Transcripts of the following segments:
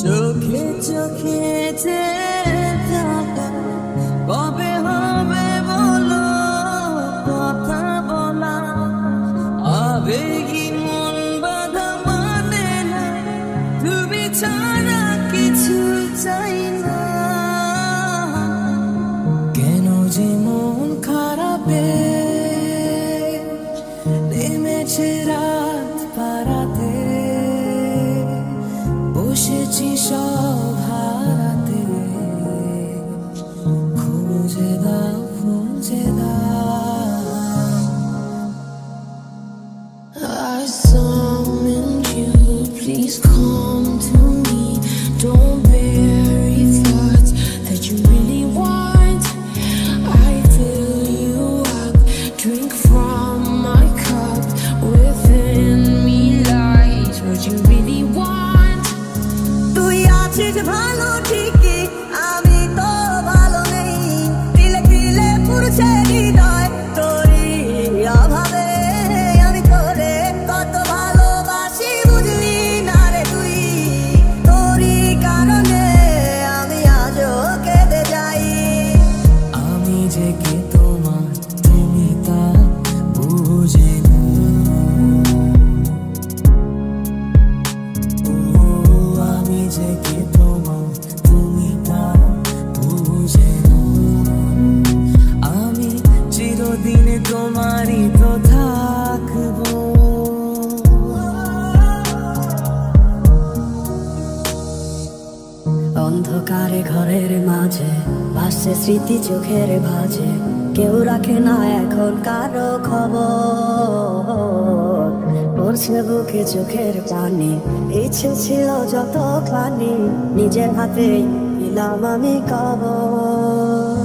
চোখে চোখে যে থাকা কবে হবে বলো কথা বলা আবেগী মন বাধা মানে না তুমি ছাড়া কিছু চাই না কেন যে মন খারাপে নেমেছে রাত পারাতে বসেছি সব হারাতে খুঁজে দাও খুঁজে দাও I summoned you, please come to me. Don't bury thoughts that you really want. I fill you up, drink from my cup. Within me lies what you really want. তুই আছিস ভালো ঠিকই আমি তো ভালো নেই দিলে দিলে পুরছে হৃদয় তোরই অভাবে আমি তোরে কত ভালোবাসি বুঝলি না রে তুই তোরই কারণে আমি আজও কেঁদে যাই আমি যে কে তোমার তুমি তা বুঝে না আমি যে কে তোমার তুমি তা বুঝে না আমি চিরদিন তোমারই তো থাকবো অন্ধকারে ঘরের মাঝে ভাসছে স্মৃতি চোখের ভাঁজে কেউ রাখে না এখন কারো খবর পড়ছে বুকে চোখের পানি ইচ্ছে ছিল যত পানি নিজের হাতে দিলাম আমি কবর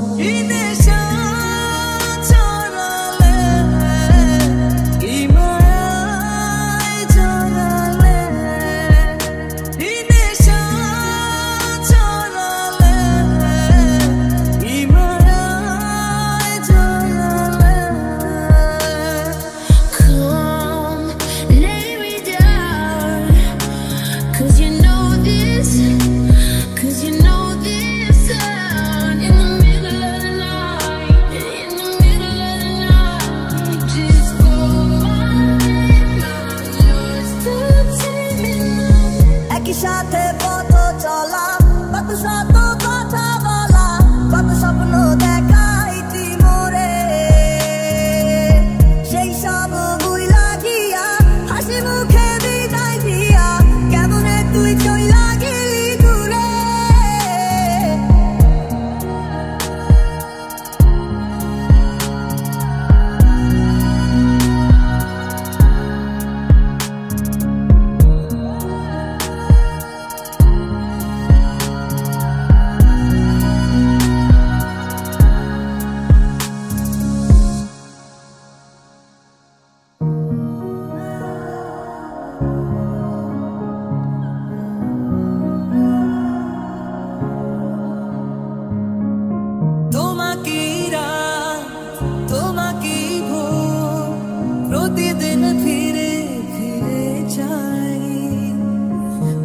সাথে পথ চলা কত শত কথা বলা কত স্বপ্ন দেখাইছি মোরে সেই সব ভুইলা গিয়া হাসি মুখে বিদায় দিয়া কেমনে তুই চইলা গেলি দূরে প্রতিদিন ফিরে ফিরে যাই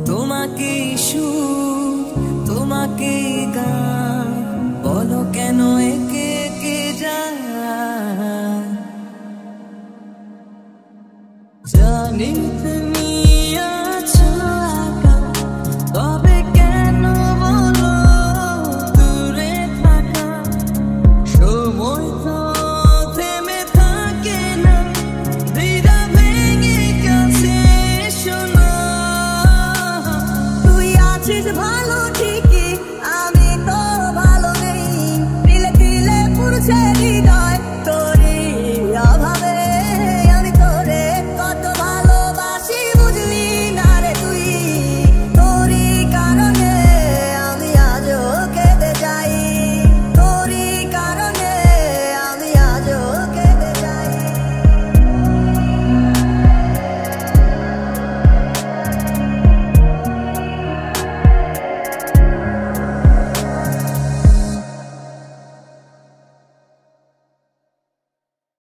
তোমাকে সুর তোমাকে গান বলো কেন একে একে যায় জানি তুমি